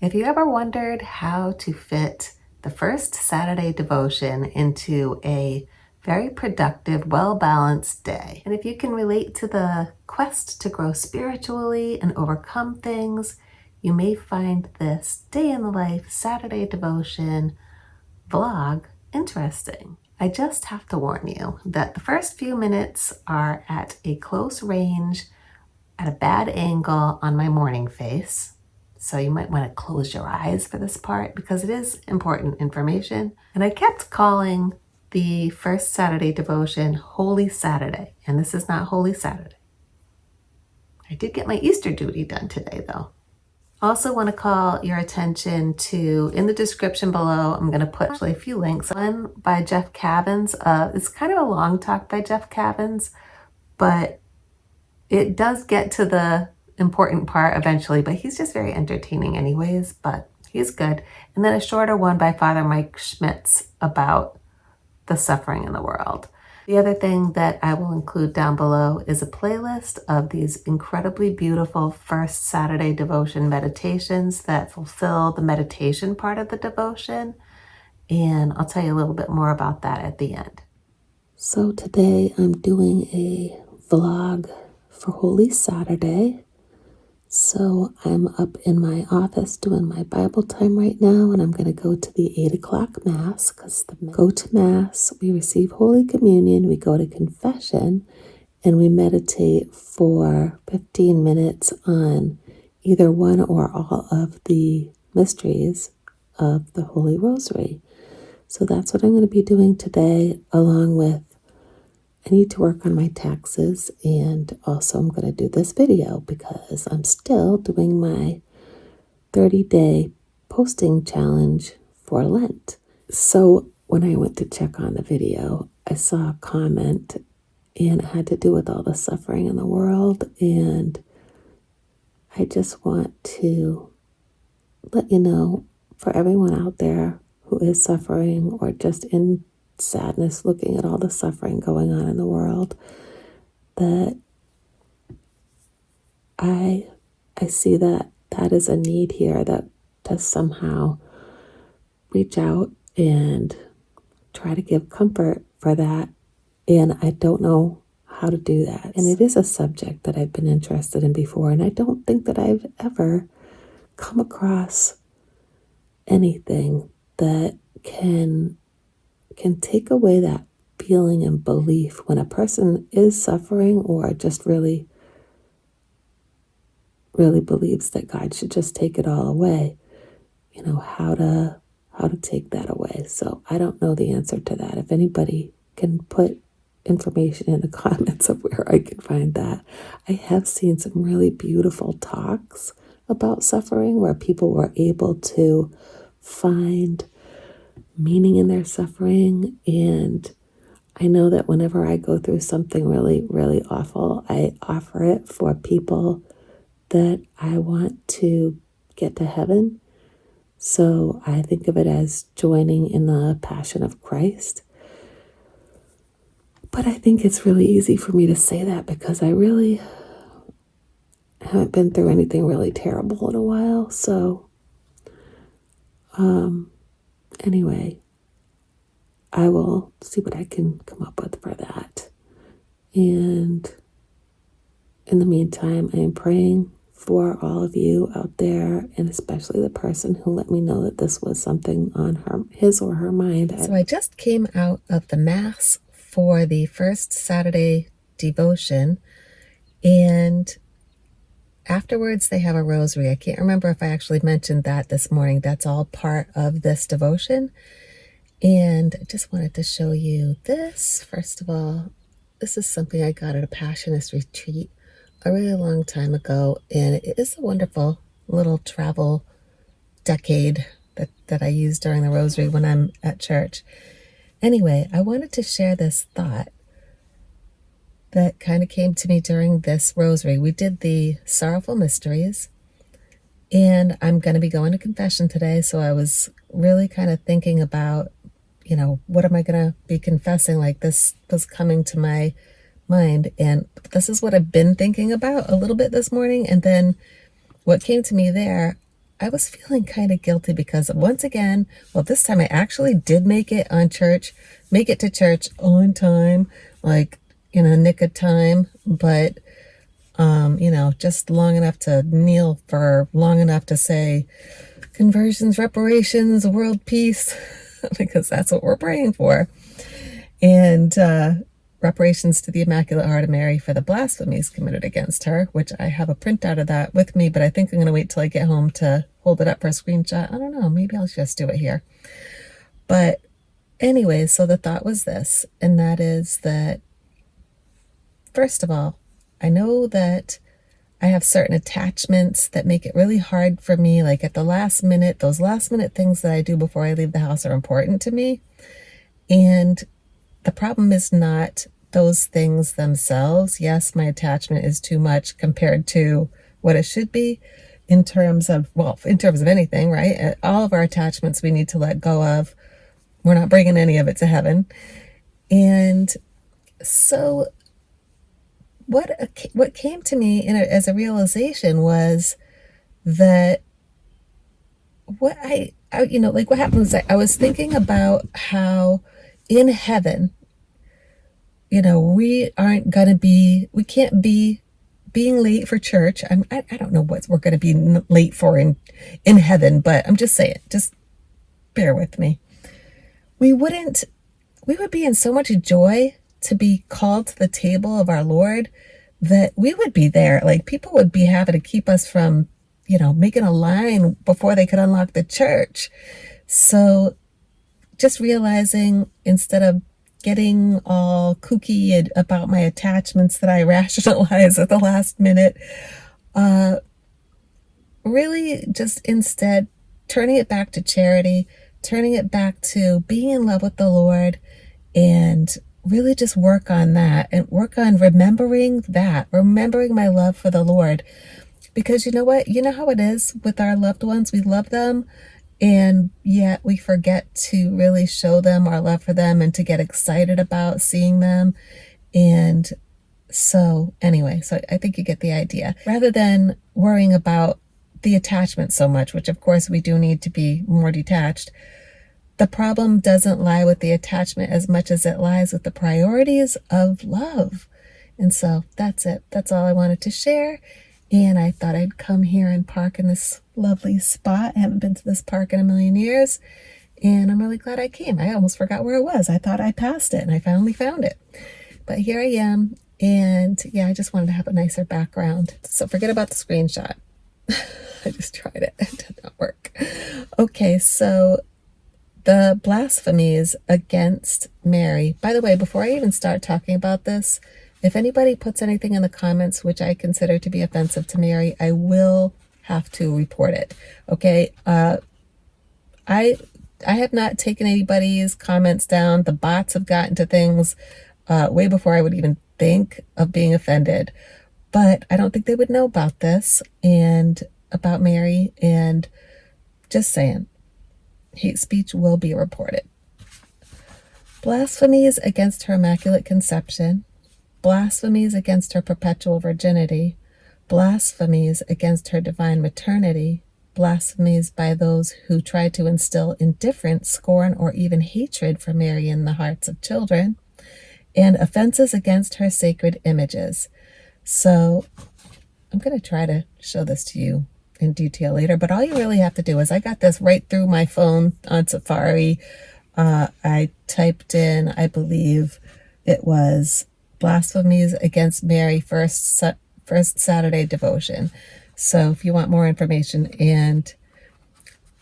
If you ever wondered how to fit the first Saturday devotion into a very productive, well-balanced day, and if you can relate to the quest to grow spiritually and overcome things, you may find this day in the life Saturday devotion vlog interesting. I just have to warn you that the first few minutes are at a close range, at a bad angle on my morning face. So you might want to close your eyes for this part because it is important information. And I kept calling the first Saturday devotion Holy Saturday, and this is not Holy Saturday. I did get my Easter duty done today though. Also want to call your attention to, in the description below, I'm going to put actually a few links. One by Jeff Cavins. It's kind of a long talk by Jeff Cavins, but it does get to the important part eventually, but he's just very entertaining anyways, but he's good. And then a shorter one by Father Mike Schmitz about the suffering in the world. The other thing that I will include down below is a playlist of these incredibly beautiful first Saturday devotion meditations that fulfill the meditation part of the devotion. And I'll tell you a little bit more about that at the end. So today I'm doing a vlog for Holy Saturday. So I'm up in my office doing my Bible time right now, and I'm going to go to the 8 o'clock Mass because go to Mass, we receive Holy Communion, we go to confession, and we meditate for 15 minutes on either one or all of the mysteries of the Holy Rosary. So that's what I'm going to be doing today, along with I need to work on my taxes, and also I'm going to do this video because I'm still doing my 30-day posting challenge for Lent. So when I went to check on the video, I saw a comment and it had to do with all the suffering in the world, and I just want to let you know, for everyone out there who is suffering or just in sadness looking at all the suffering going on in the world, that I see that is a need here, that to somehow reach out and try to give comfort for that. And I don't know how to do that. And it is a subject that I've been interested in before, and I don't think that I've ever come across anything that can take away that feeling and belief when a person is suffering or just really believes that God should just take it all away. You know, how to take that away. So I don't know the answer to that. If anybody can put information in the comments of where I can find that. I have seen some really beautiful talks about suffering where people were able to find meaning in their suffering. And I know that whenever I go through something really, really awful, I offer it for people that I want to get to heaven. So I think of it as joining in the Passion of Christ. But I think it's really easy for me to say that because I really haven't been through anything really terrible in a while. So anyway, I will see what I can come up with for that. And in the meantime, I am praying for all of you out there, and especially the person who let me know that this was something on his or her mind. So I just came out of the Mass for the first Saturday devotion, and afterwards they have a rosary. I can't remember if I actually mentioned that this morning. That's all part of this devotion. And I just wanted to show you this. First of all, this is something I got at a Passionist retreat a really long time ago, and it is a wonderful little travel decade that I use during the rosary when I'm at church. Anyway, I wanted to share this thought that kind of came to me during this rosary. We did the Sorrowful Mysteries, and I'm going to be going to confession today, so I was really kind of thinking about, you know, what am I going to be confessing? Like, this was coming to my mind, and this is what I've been thinking about a little bit this morning. And then what came to me there, I was feeling kind of guilty because once again, well, this time I actually did make it to church on time, like in a nick of time, but just long enough to kneel for long enough to say conversions, reparations, world peace, because that's what we're praying for. And reparations to the Immaculate Heart of Mary for the blasphemies committed against her, which I have a printout of that with me, but I think I'm going to wait till I get home to hold it up for a screenshot. I don't know, maybe I'll just do it here. But anyway, so the thought was this, and that is that, first of all, I know that I have certain attachments that make it really hard for me, like at the last minute, those last minute things that I do before I leave the house are important to me. And the problem is not those things themselves. Yes, my attachment is too much compared to what it should be in terms of anything, right? All of our attachments we need to let go of. We're not bringing any of it to heaven. And so what came to me as a realization was that what happened was I was thinking about how in heaven, we can't be being late for church. I don't know what we're going to be late for in heaven, but I'm just saying, just bear with me. We would be in so much joy to be called to the table of our Lord that we would be there. Like people would be happy to keep us from, making a line before they could unlock the church. So just realizing, instead of getting all kooky about my attachments that I rationalize at the last minute, really just instead turning it back to charity, turning it back to being in love with the Lord, and really just work on that and work on remembering my love for the Lord. Because you know what? You know how it is with our loved ones. We love them, and yet we forget to really show them our love for them and to get excited about seeing them. And so anyway, so I think you get the idea. Rather than worrying about the attachment so much, which of course we do need to be more detached, the problem doesn't lie with the attachment as much as it lies with the priorities of love. And so that's it. That's all I wanted to share. And I thought I'd come here and park in this lovely spot. I haven't been to this park in a million years. And I'm really glad I came. I almost forgot where it was. I thought I passed it and I finally found it. But here I am. And yeah, I just wanted to have a nicer background. So forget about the screenshot. I just tried it. It did not work. Okay, so the blasphemies against Mary. By the way, before I even start talking about this, if anybody puts anything in the comments which I consider to be offensive to Mary, I will have to report it. Okay? I have not taken anybody's comments down. The bots have gotten to things way before I would even think of being offended. But I don't think they would know about this and about Mary. And just saying, hate speech will be reported. Blasphemies against her Immaculate Conception. Blasphemies against her perpetual virginity. Blasphemies against her divine maternity. Blasphemies by those who try to instill indifference, scorn, or even hatred for Mary in the hearts of children. And offenses against her sacred images. So I'm going to try to show this to you in detail later, but all you really have to do is, I got this right through my phone on Safari. I typed in, I believe it was Blasphemies against Mary first Saturday devotion. So if you want more information, and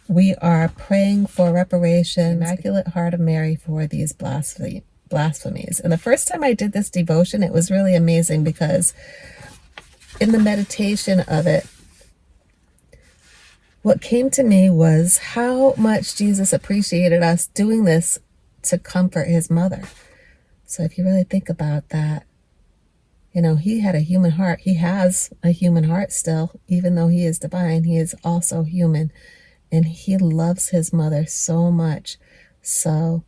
we are praying for reparation, Immaculate Heart of Mary, for these blasphemies. And the first time I did this devotion, it was really amazing, because in the meditation of it, what came to me was how much Jesus appreciated us doing this to comfort his mother. So if you really think about that, he had a human heart. He has a human heart still. Even though he is divine, he is also human. And he loves his mother so much. So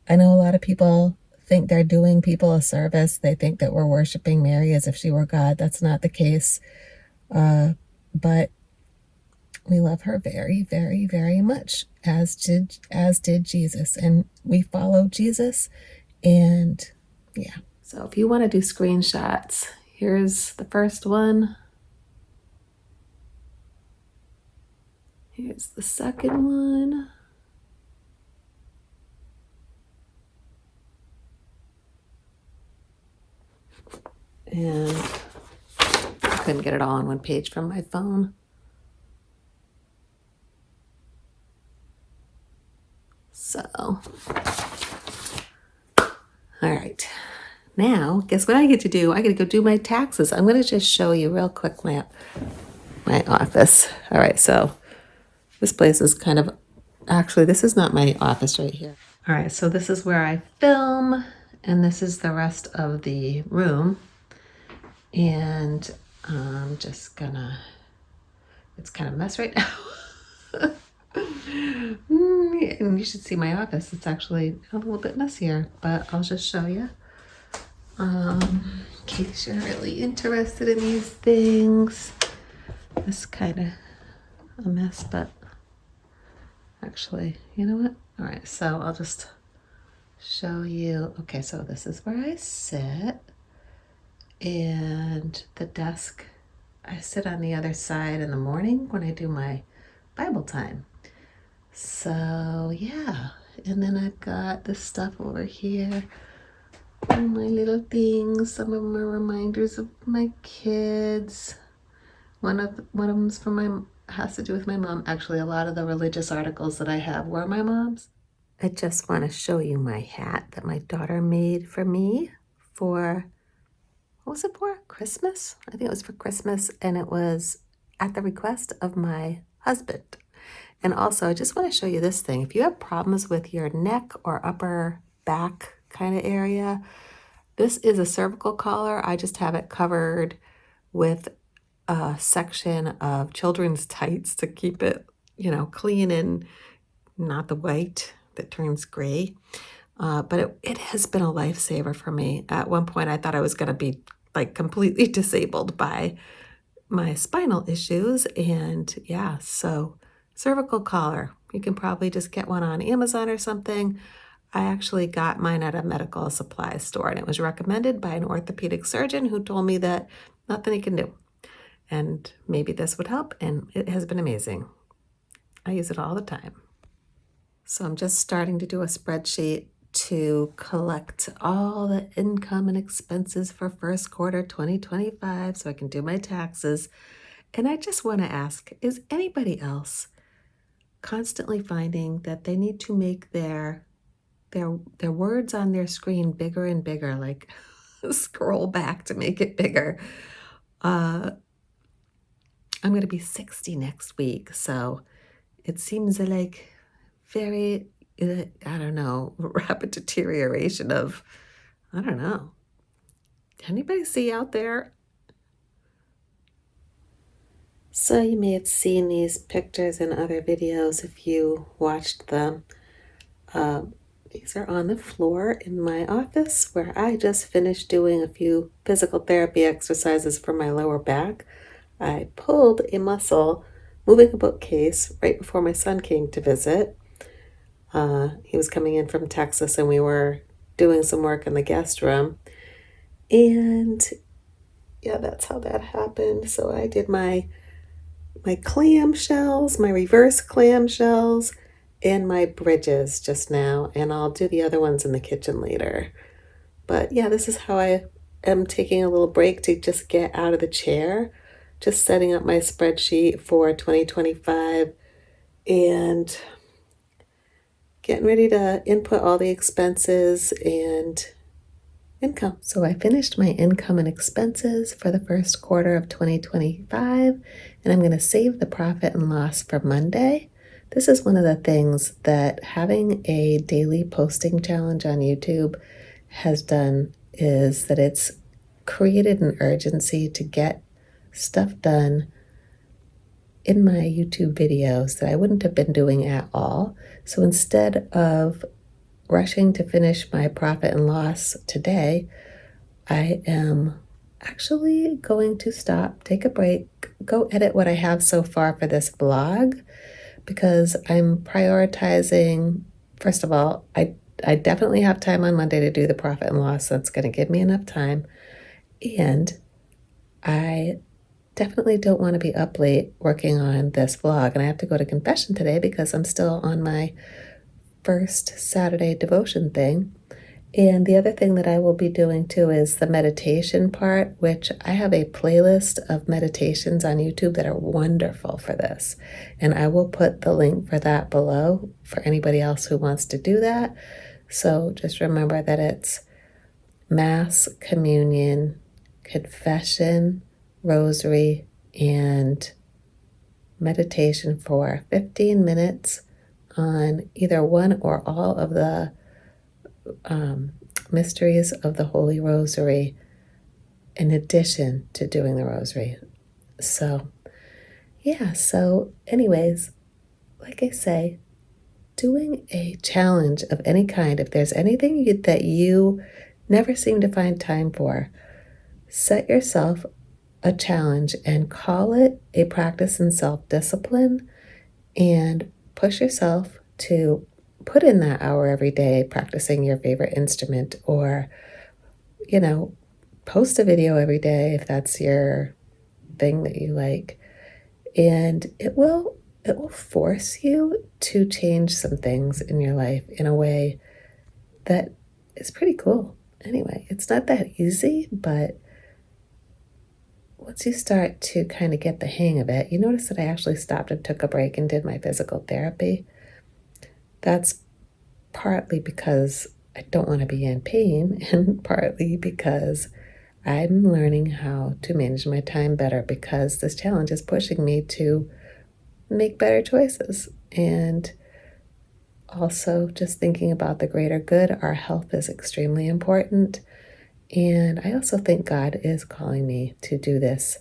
I know a lot of people think they're doing people a service. They think that we're worshiping Mary as if she were God. That's not the case. But We love her very, very, very much, as did Jesus. And we follow Jesus, and yeah. So if you want to do screenshots, here's the first one. Here's the second one. And I couldn't get it all on one page from my phone. So, all right. Now, guess what I get to do? I get to go do my taxes. I'm going to just show you real quick my office. All right, so this place is kind of, actually, this is not my office right here. All right, so this is where I film, and this is the rest of the room. And I'm just gonna, it's kind of a mess right now. And you should see my office. It's actually a little bit messier, but I'll just show you. In case you're really interested in these things. It's kind of a mess, but actually, you know what? All right, so I'll just show you. Okay, so this is where I sit. And the desk, I sit on the other side in the morning when I do my Bible time. So yeah, and then I've got this stuff over here, all my little things. Some of them are reminders of my kids. One of them's from has to do with my mom. Actually, a lot of the religious articles that I have were my mom's. I just want to show you my hat that my daughter made for me for, what was it for? Christmas? I think it was for Christmas, and it was at the request of my husband. And also, I just want to show you this thing. If you have problems with your neck or upper back kind of area, this is a cervical collar. I just have it covered with a section of children's tights to keep it, clean and not the white that turns gray. But it has been a lifesaver for me. At one point, I thought I was going to be like completely disabled by my spinal issues. And yeah, so cervical collar, you can probably just get one on Amazon or something. I actually got mine at a medical supply store, and it was recommended by an orthopedic surgeon who told me that nothing he can do. And maybe this would help, and it has been amazing. I use it all the time. So I'm just starting to do a spreadsheet to collect all the income and expenses for first quarter 2025 so I can do my taxes. And I just want to ask, is anybody else constantly finding that they need to make their words on their screen bigger and bigger, like scroll back to make it bigger? I'm going to be 60 next week, so it seems like very, I don't know, rapid deterioration of, I don't know. Anybody see out there? So you may have seen these pictures in other videos if you watched them. These are on the floor in my office where I just finished doing a few physical therapy exercises for my lower back. I pulled a muscle moving a bookcase right before my son came to visit. He was coming in from Texas, and we were doing some work in the guest room. And yeah, that's how that happened. So I did my clamshells, my reverse clamshells, and my bridges just now. And I'll do the other ones in the kitchen later. But yeah, this is how I am taking a little break to just get out of the chair, just setting up my spreadsheet for 2025 and getting ready to input all the expenses and income. So I finished my income and expenses for the first quarter of 2025, and I'm going to save the profit and loss for Monday. This is one of the things that having a daily posting challenge on YouTube has done, is that it's created an urgency to get stuff done in my YouTube videos that I wouldn't have been doing at all. So instead of rushing to finish my profit and loss today, I am actually going to stop, take a break, go edit what I have so far for this vlog, because I'm prioritizing, first of all, I definitely have time on Monday to do the profit and loss, so that's going to give me enough time. And I definitely don't want to be up late working on this vlog. And I have to go to confession today because I'm still on my first Saturday devotion thing. And the other thing that I will be doing too is the meditation part, which I have a playlist of meditations on YouTube that are wonderful for this. And I will put the link for that below for anybody else who wants to do that. So just remember that it's Mass, Communion, Confession, Rosary, and meditation for 15 minutes on either one or all of the mysteries of the Holy Rosary, in addition to doing the Rosary. So, yeah, so anyways, like I say, doing a challenge of any kind, if there's anything that you never seem to find time for, set yourself a challenge and call it a practice in self-discipline, and push yourself to put in that hour every day practicing your favorite instrument, or, post a video every day if that's your thing that you like. And it will force you to change some things in your life in a way that is pretty cool. Anyway, it's not that easy, but once you start to kind of get the hang of it, you notice that I actually stopped and took a break and did my physical therapy. That's partly because I don't want to be in pain, and partly because I'm learning how to manage my time better, because this challenge is pushing me to make better choices. And also just thinking about the greater good. Our health is extremely important. And I also think God is calling me to do this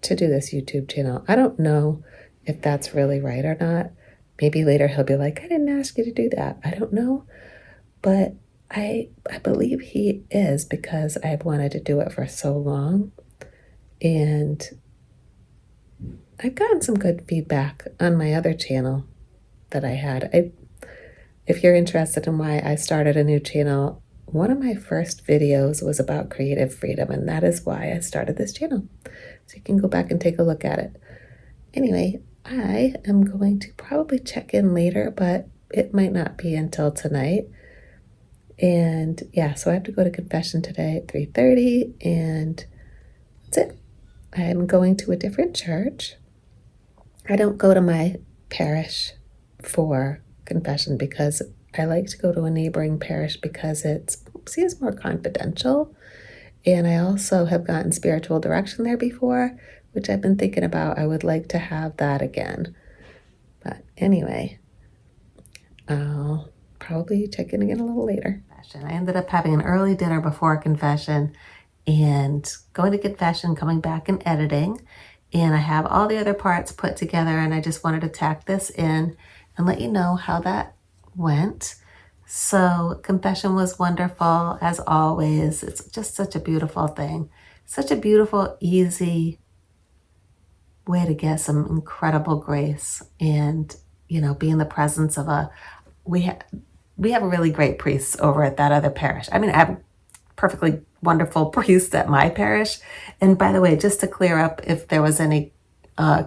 YouTube channel. I don't know if that's really right or not. Maybe later he'll be like, I didn't ask you to do that. I don't know. But I believe he is, because I've wanted to do it for so long. And I've gotten some good feedback on my other channel that I had. If you're interested in why I started a new channel, one of my first videos was about creative freedom, and that is why I started this channel. So you can go back and take a look at it. Anyway, I am going to probably check in later, but it might not be until tonight. And yeah, so I have to go to confession today at 3:30, and that's it. I'm going to a different church. I don't go to my parish for confession because I like to go to a neighboring parish because it seems more confidential. And I also have gotten spiritual direction there before, which I've been thinking about. I would like to have that again. But anyway, I'll probably check in again a little later. I ended up having an early dinner before confession and going to confession, coming back and editing. And I have all the other parts put together, and I just wanted to tack this in and let you know how that went. So confession was wonderful, as always. It's just such a beautiful thing. Such a beautiful, easy way to get some incredible grace and, be in the presence of we have really great priests over at that other parish. I mean, I have perfectly wonderful priests at my parish. And by the way, just to clear up if there was any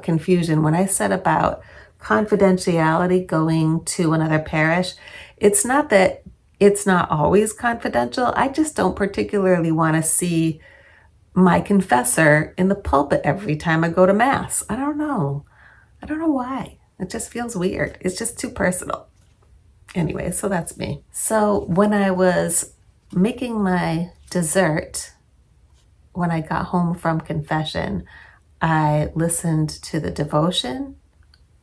confusion, when I said about confidentiality going to another parish, it's not that it's not always confidential. I just don't particularly want to see my confessor in the pulpit every time I go to Mass. I don't know why. It just feels weird. It's just too personal. Anyway, so that's me. So when I was making my dessert, when I got home from confession, I listened to the devotion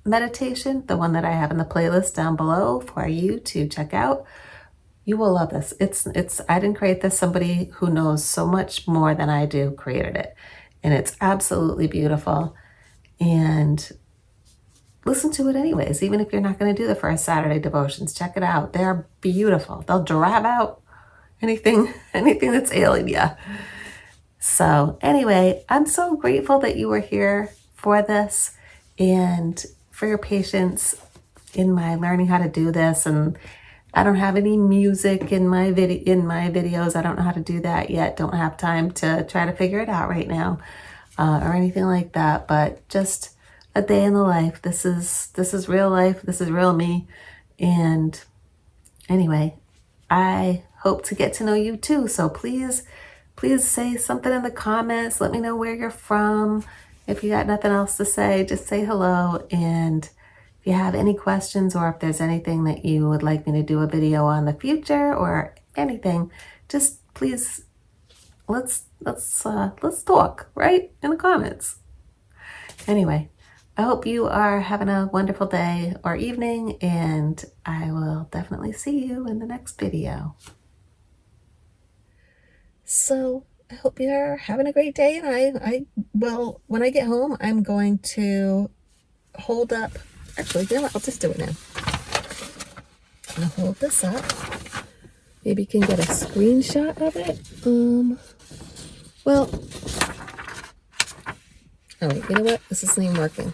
meditation, the one that I have in the playlist down below for you to check out. You will love this. I didn't create this. Somebody who knows so much more than I do created it. And it's absolutely beautiful. And listen to it anyways, even if you're not going to do the first Saturday devotions. Check it out. They're beautiful. They'll drive out anything that's ailing you. So anyway, I'm so grateful that you were here for this and for your patience in my learning how to do this. And I don't have any music in my videos. I don't know how to do that yet. Don't have time to try to figure it out right now, or anything like that. But just a day in the life. This is real life. This is real me. And anyway, I hope to get to know you too. So please say something in the comments. Let me know where you're from. If you got nothing else to say, just say hello. And if you have any questions, or if there's anything that you would like me to do a video on in the future, or anything, just please, let's talk right in the comments. Anyway, I hope you are having a wonderful day or evening, and I will definitely see you in the next video. So I hope you're having a great day, and well, when I get home, I'm going to hold up. Actually, you know what? I'll just do it now. I'll hold this up. Maybe you can get a screenshot of it. Well, oh, you know what? This isn't even working.